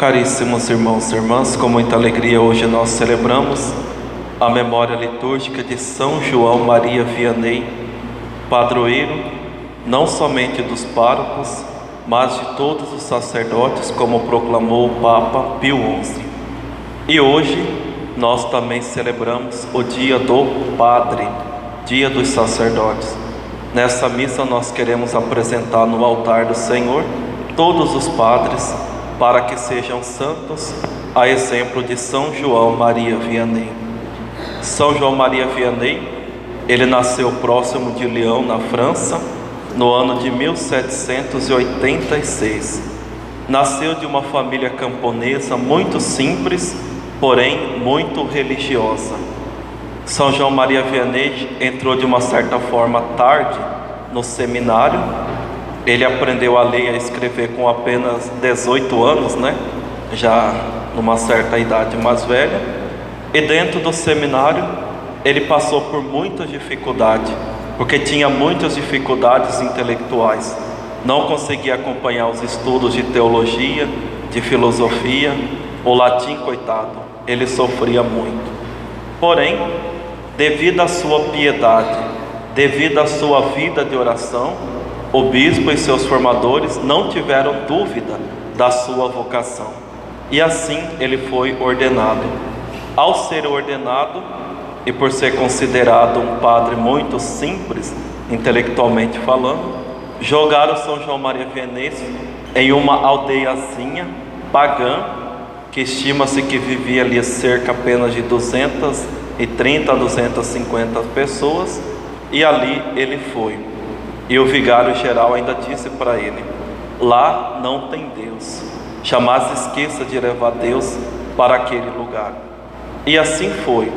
Caríssimos irmãos e irmãs, com muita alegria hoje nós celebramos a memória litúrgica de São João Maria Vianney, padroeiro não somente dos párocos, mas de todos os sacerdotes, como proclamou o Papa Pio XI. E hoje nós também celebramos o dia do Padre, dia dos sacerdotes. Nessa missa nós queremos apresentar no altar do Senhor todos os padres, para que sejam santos, a exemplo de São João Maria Vianney. São João Maria Vianney, ele nasceu próximo de Lyon, na França, no ano de 1786. Nasceu de uma família camponesa muito simples, porém muito religiosa. São João Maria Vianney entrou de uma certa forma tarde no seminário. Ele aprendeu a ler e a escrever com apenas 18 anos, já numa certa idade mais velha. E dentro do seminário, ele passou por muita dificuldade, porque tinha muitas dificuldades intelectuais. Não conseguia acompanhar os estudos de teologia, de filosofia, o latim, coitado, ele sofria muito. Porém, devido à sua piedade, devido à sua vida de oração, o bispo e seus formadores não tiveram dúvida da sua vocação, e assim ele foi ordenado. Ao ser ordenado, e por ser considerado um padre muito simples, intelectualmente falando, jogaram São João Maria Vianney em uma aldeiazinha pagã, que estima-se que vivia ali cerca apenas de 230 a 250 pessoas, e ali ele foi. E o vigário geral ainda disse para ele: lá não tem Deus, jamais esqueça de levar Deus para aquele lugar. E assim foi.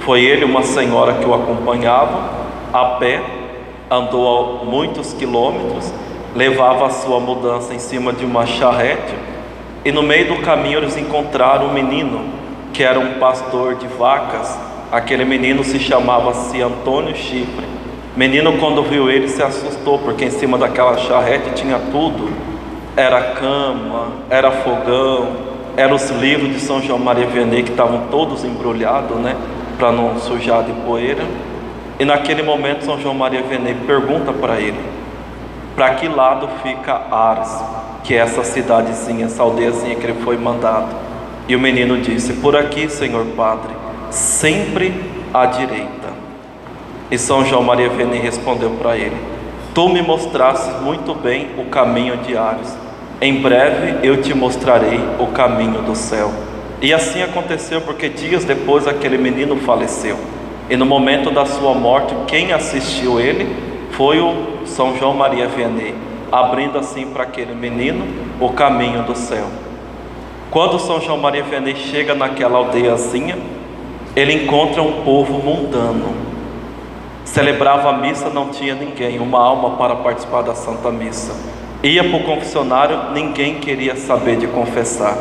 Foi ele, uma senhora que o acompanhava a pé, andou muitos quilômetros, levava a sua mudança em cima de uma charrete, e no meio do caminho eles encontraram um menino que era um pastor de vacas. Aquele menino se chamava-se Antônio Chifre. Menino, quando viu ele, se assustou, porque em cima daquela charrete tinha tudo. Era cama, era fogão, eram os livros de São João Maria Vianney que estavam todos embrulhados, para não sujar de poeira. E naquele momento São João Maria Vianney pergunta para ele: para que lado fica Ars, que é essa cidadezinha, essa aldeiazinha que ele foi mandado? E o menino disse: por aqui, Senhor Padre, sempre à direita. E São João Maria Vianney respondeu para ele: tu me mostrastes muito bem o caminho de Ars, em breve eu te mostrarei o caminho do céu. E assim aconteceu, porque dias depois aquele menino faleceu, e no momento da sua morte, quem assistiu ele foi o São João Maria Vianney, abrindo assim para aquele menino o caminho do céu. Quando São João Maria Vianney chega naquela aldeiazinha, ele encontra um povo mundano. Celebrava a missa, não tinha ninguém, uma alma para participar da Santa Missa. Ia para o confessionário, ninguém queria saber de confessar.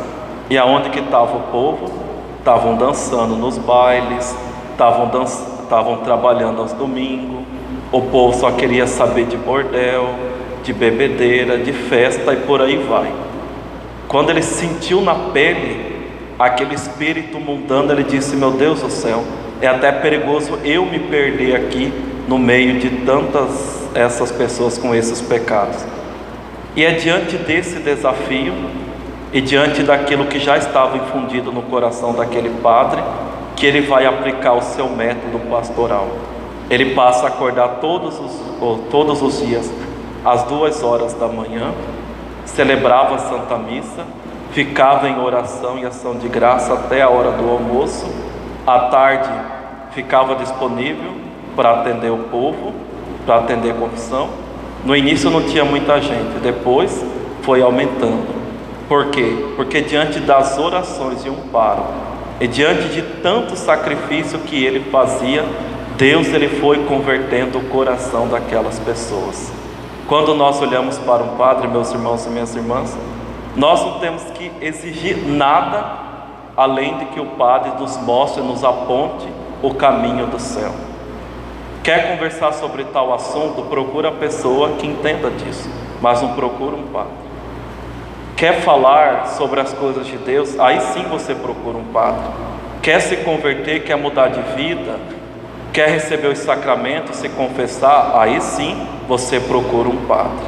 E aonde que estava o povo? Estavam dançando nos bailes, estavam trabalhando aos domingos. O povo só queria saber de bordel, de bebedeira, de festa e por aí vai. Quando ele sentiu na pele aquele espírito mundano, ele disse: meu Deus do céu, é até perigoso eu me perder aqui no meio de tantas essas pessoas com esses pecados. E é diante desse desafio e diante daquilo que já estava infundido no coração daquele padre, que ele vai aplicar o seu método pastoral. Ele passa a acordar todos os dias às 2h da manhã, celebrava a Santa Missa, ficava em oração e ação de graça até a hora do almoço. À tarde ficava disponível para atender o povo, para atender a confissão. No início não tinha muita gente, depois foi aumentando. Por quê? Porque diante das orações de um pároco e diante de tanto sacrifício que ele fazia, Deus ele foi convertendo o coração daquelas pessoas. Quando nós olhamos para um padre, meus irmãos e minhas irmãs, nós não temos que exigir nada além de que o padre nos mostre, nos aponte o caminho do céu. Quer conversar sobre tal assunto? Procura a pessoa que entenda disso, mas não procura um padre. Quer falar sobre as coisas de Deus? Aí sim você procura um padre. Quer se converter, quer mudar de vida, quer receber os sacramentos, se confessar? Aí sim você procura um padre.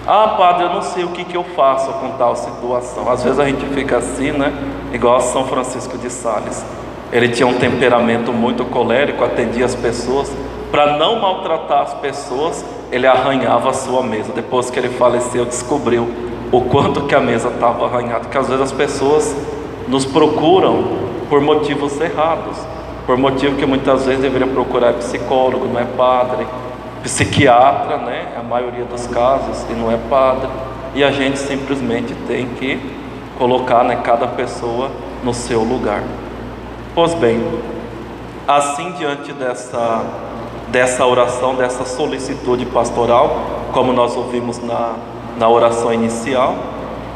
Ah, padre, eu não sei o que eu faço com tal situação. Às vezes a gente fica assim, né? Igual a São Francisco de Sales. Ele tinha um temperamento muito colérico, atendia as pessoas. Para não maltratar as pessoas, ele arranhava a sua mesa. Depois que ele faleceu, descobriu o quanto que a mesa estava arranhada. Porque às vezes as pessoas nos procuram por motivos errados, por motivo que muitas vezes deveria procurar psicólogo, não é padre, psiquiatra, né? A maioria dos casos, e não é padre. E a gente simplesmente tem que colocar, né, cada pessoa no seu lugar. Pois bem, assim diante dessa oração, dessa solicitude pastoral, como nós ouvimos na oração inicial,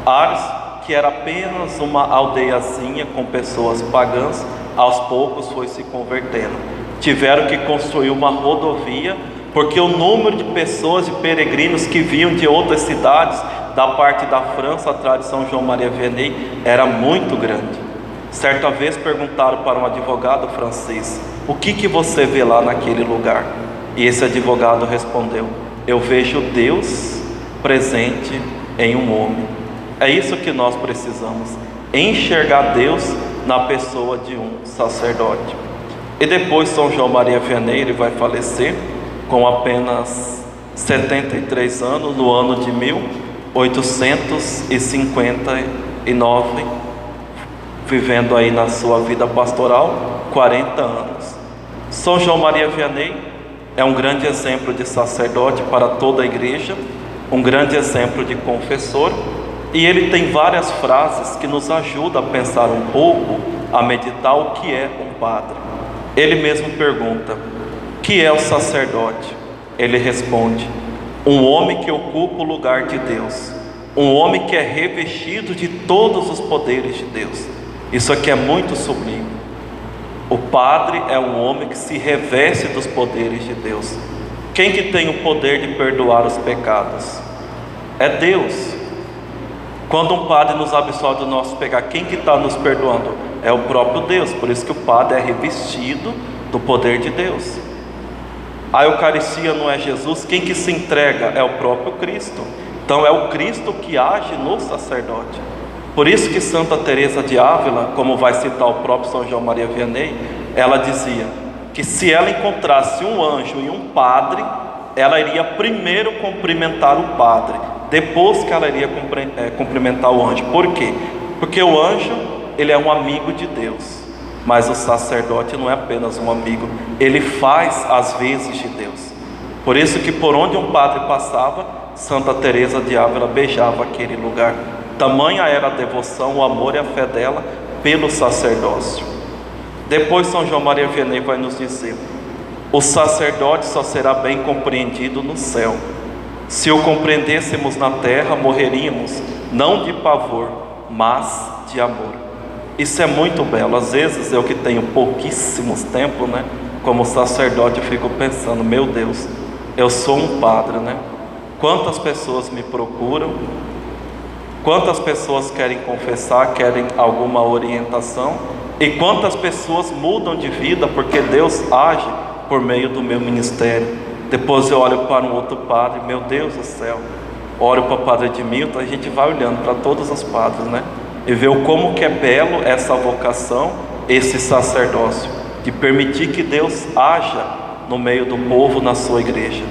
Ars, que era apenas uma aldeiazinha com pessoas pagãs, aos poucos foi se convertendo. Tiveram que construir uma rodovia, porque o número de pessoas e peregrinos que vinham de outras cidades, da parte da França, atrás de São João Maria Vianney, era muito grande. Certa vez perguntaram para um advogado francês: o que você vê lá naquele lugar? E esse advogado respondeu: eu vejo Deus presente em um homem. É isso que nós precisamos, enxergar Deus na pessoa de um sacerdote. E depois São João Maria Vianney, ele vai falecer com apenas 73 anos, no ano de 1859, vivendo aí na sua vida pastoral 40 anos. São João Maria Vianney é um grande exemplo de sacerdote para toda a igreja, um grande exemplo de confessor, e ele tem várias frases que nos ajudam a pensar um pouco, a meditar o que é um padre. Ele mesmo pergunta: o que é o sacerdote? Ele responde: um homem que ocupa o lugar de Deus, um homem que é revestido de todos os poderes de Deus. Isso aqui é muito sublime. O padre é um homem que se reveste dos poderes de Deus. Quem que tem o poder de perdoar os pecados? É Deus. Quando um padre nos absolve do nosso pecado, quem que está nos perdoando? É o próprio Deus. Por isso que o padre é revestido do poder de Deus. A Eucaristia não é Jesus, quem que se entrega? É o próprio Cristo. Então é o Cristo que age no sacerdote. Por isso que Santa Teresa de Ávila, como vai citar o próprio São João Maria Vianney, ela dizia que se ela encontrasse um anjo e um padre, ela iria primeiro cumprimentar o padre, depois que ela iria cumprimentar o anjo. Por quê? Porque o anjo, ele é um amigo de Deus, mas o sacerdote não é apenas um amigo, ele faz as vezes de Deus. Por isso que por onde um padre passava, Santa Teresa de Ávila beijava aquele lugar. Tamanha era a devoção, o amor e a fé dela pelo sacerdócio. Depois São João Maria Vianney vai nos dizer: o sacerdote só será bem compreendido no céu. Se o compreendêssemos na terra, morreríamos, não de pavor, mas de amor. Isso é muito belo. Às vezes eu que tenho pouquíssimos tempo, né, como sacerdote, eu fico pensando: meu Deus, eu sou um padre, né? Quantas pessoas me procuram, quantas pessoas querem confessar, querem alguma orientação, e quantas pessoas mudam de vida porque Deus age por meio do meu ministério. Depois eu olho para um outro padre, meu Deus do céu, olho para o padre Edmilton, a gente vai olhando para todos os padres, né? E vê como que é belo essa vocação, esse sacerdócio, de permitir que Deus haja no meio do povo, na sua igreja.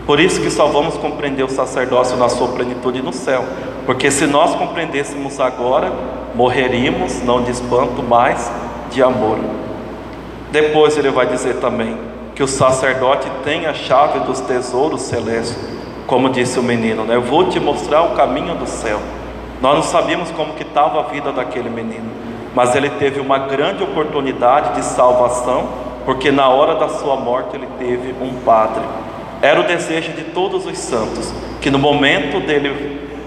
Por isso que só vamos compreender o sacerdócio na sua plenitude no céu, porque se nós compreendêssemos agora, morreríamos, não de espanto, mas de amor. Depois ele vai dizer também que o sacerdote tem a chave dos tesouros celestes, como disse o menino, né? Eu vou te mostrar o caminho do céu. Nós não sabíamos como que estava a vida daquele menino, mas ele teve uma grande oportunidade de salvação, porque na hora da sua morte ele teve um padre. Era o desejo de todos os santos, que no momento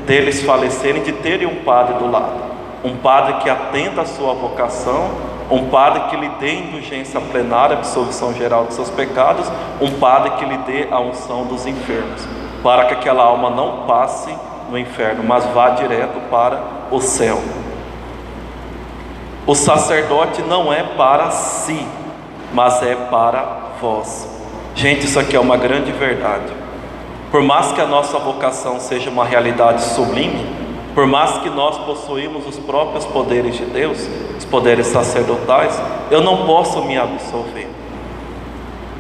deles falecerem, de terem um padre do lado, um padre que atenda a sua vocação, um padre que lhe dê indulgência plenária, absolvição geral dos seus pecados, um padre que lhe dê a unção dos enfermos, para que aquela alma não passe no inferno, mas vá direto para o céu. O sacerdote não é para si, mas é para vós. Gente, isso aqui é uma grande verdade. Por mais que a nossa vocação seja uma realidade sublime, por mais que nós possuímos os próprios poderes de Deus, os poderes sacerdotais, eu não posso me absolver.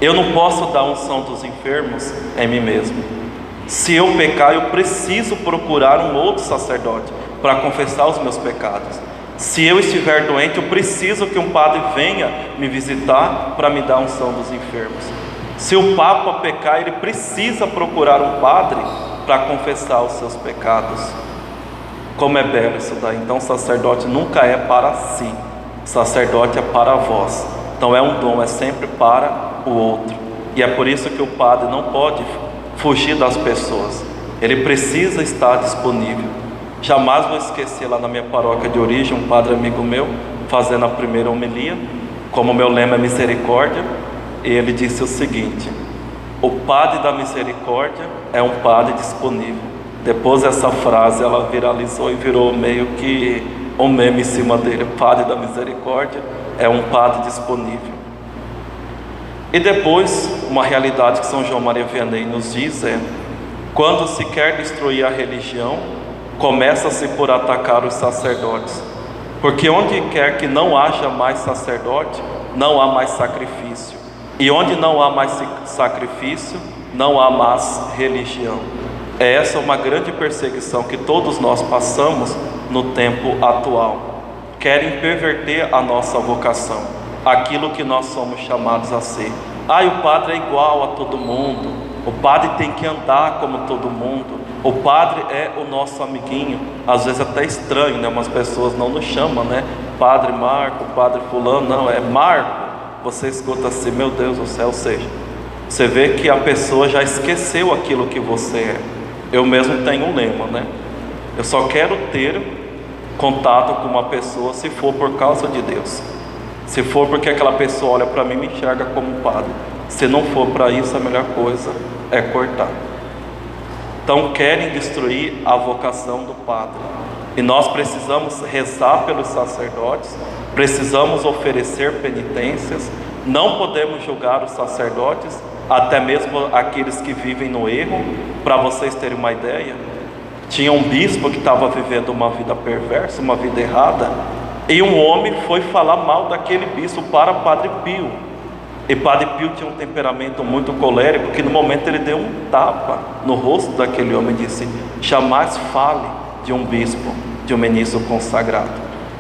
Eu não posso dar unção dos enfermos em mim mesmo. Se eu pecar, eu preciso procurar um outro sacerdote para confessar os meus pecados. Se eu estiver doente, eu preciso que um padre venha me visitar para me dar a unção dos enfermos. Se o Papa pecar, ele precisa procurar um padre para confessar os seus pecados. Como é belo isso daí. Então o sacerdote nunca é para si, o sacerdote é para vós. Então é um dom, é sempre para o outro. E é por isso que o padre não pode fugir das pessoas, ele precisa estar disponível. Jamais vou esquecer, lá na minha paróquia de origem, um padre amigo meu fazendo a primeira homilia, como meu lema é misericórdia, e ele disse o seguinte: o padre da misericórdia é um padre disponível. Depois essa frase ela viralizou e virou meio que um meme em cima dele. O padre da misericórdia é um padre disponível. E depois, uma realidade que São João Maria Vianney nos diz é: quando se quer destruir a religião, começa-se por atacar os sacerdotes, porque onde quer que não haja mais sacerdote, não há mais sacrifício, e onde não há mais sacrifício, não há mais religião. Essa é uma grande perseguição que todos nós passamos no tempo atual. Querem perverter a nossa vocação, aquilo que nós somos chamados a ser. O padre é igual a todo mundo, o padre tem que andar como todo mundo, o padre é o nosso amiguinho. Às vezes até estranho, né? Umas pessoas não nos chamam, né? Padre Marco, padre fulano, não, é Marco. Você escuta assim, meu Deus do céu. Ou seja, você vê que a pessoa já esqueceu aquilo que você é. Eu mesmo tenho um lema, né? Eu só quero ter contato com uma pessoa se for por causa de Deus, se for porque aquela pessoa olha para mim e me enxerga como padre. Se não for para isso, a melhor coisa é cortar. Então querem destruir a vocação do padre, e nós precisamos rezar pelos sacerdotes, precisamos oferecer penitências, não podemos julgar os sacerdotes, até mesmo aqueles que vivem no erro. Para vocês terem uma ideia, tinha um bispo que estava vivendo uma vida perversa, uma vida errada, e um homem foi falar mal daquele bispo para Padre Pio. E Padre Pio tinha um temperamento muito colérico, que no momento ele deu um tapa no rosto daquele homem e disse: jamais fale de um bispo, de um ministro consagrado,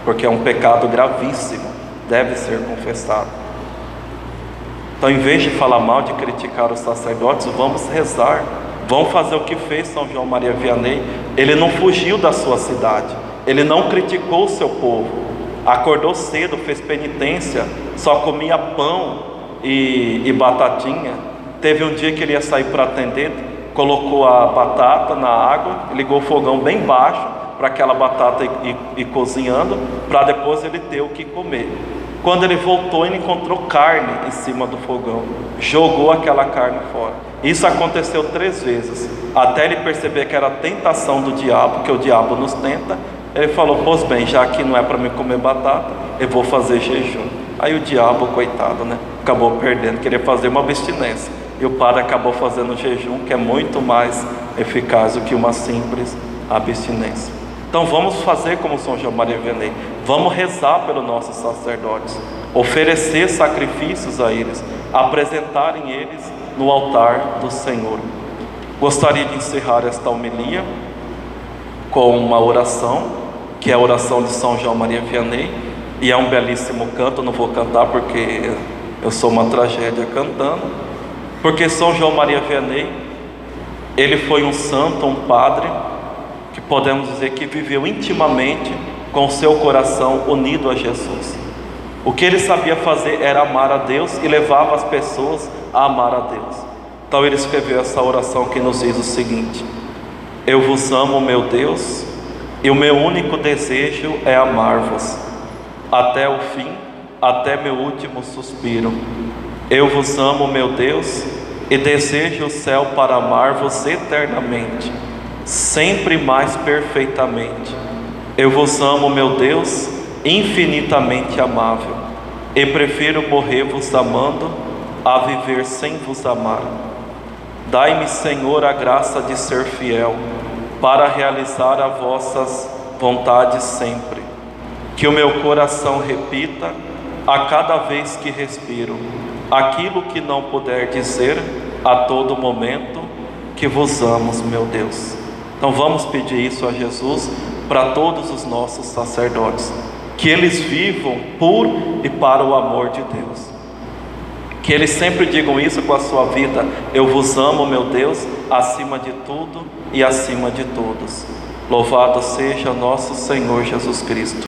porque é um pecado gravíssimo, deve ser confessado. Então, em vez de falar mal, de criticar os sacerdotes, vamos rezar, vamos fazer o que fez São João Maria Vianney. Ele não fugiu da sua cidade, ele não criticou o seu povo, acordou cedo, fez penitência, só comia pão e batatinha. Teve um dia que ele ia sair para atender, colocou a batata na água, ligou o fogão bem baixo para aquela batata ir cozinhando, para depois ele ter o que comer. Quando ele voltou, ele encontrou carne em cima do fogão, jogou aquela carne fora. Isso aconteceu 3 vezes, até ele perceber que era a tentação do diabo, que o diabo nos tenta. Ele falou: pois bem, já que não é para me comer batata, eu vou fazer jejum. Aí o diabo, coitado, né, acabou perdendo, queria fazer uma abstinência, e o padre acabou fazendo jejum, que é muito mais eficaz do que uma simples abstinência. Então vamos fazer como São João Maria Vianney, vamos rezar pelos nossos sacerdotes, oferecer sacrifícios a eles, apresentarem eles no altar do Senhor. Gostaria de encerrar esta homilia com uma oração, que é a oração de São João Maria Vianney, e é um belíssimo canto. Não vou cantar porque eu sou uma tragédia cantando, porque São João Maria Vianney, ele foi um santo, um padre, que podemos dizer que viveu intimamente com o seu coração unido a Jesus. O que ele sabia fazer era amar a Deus e levava as pessoas a amar a Deus. Então ele escreveu essa oração que nos diz o seguinte: eu vos amo, meu Deus, e o meu único desejo é amar-vos até o fim, até meu último suspiro. Eu vos amo, meu Deus, e desejo o céu para amar-vos eternamente. sempre mais perfeitamente. Eu vos amo, meu Deus, infinitamente amável, e prefiro morrer vos amando a viver sem vos amar. Dai-me, Senhor, a graça de ser fiel, para realizar as vossas vontades sempre. Que o meu coração repita, a cada vez que respiro, aquilo que não puder dizer a todo momento, que vos amo, meu Deus. Então vamos pedir isso a Jesus para todos os nossos sacerdotes, que eles vivam por e para o amor de Deus, que eles sempre digam isso com a sua vida: eu vos amo, meu Deus, acima de tudo e acima de todos. Louvado seja nosso Senhor Jesus Cristo.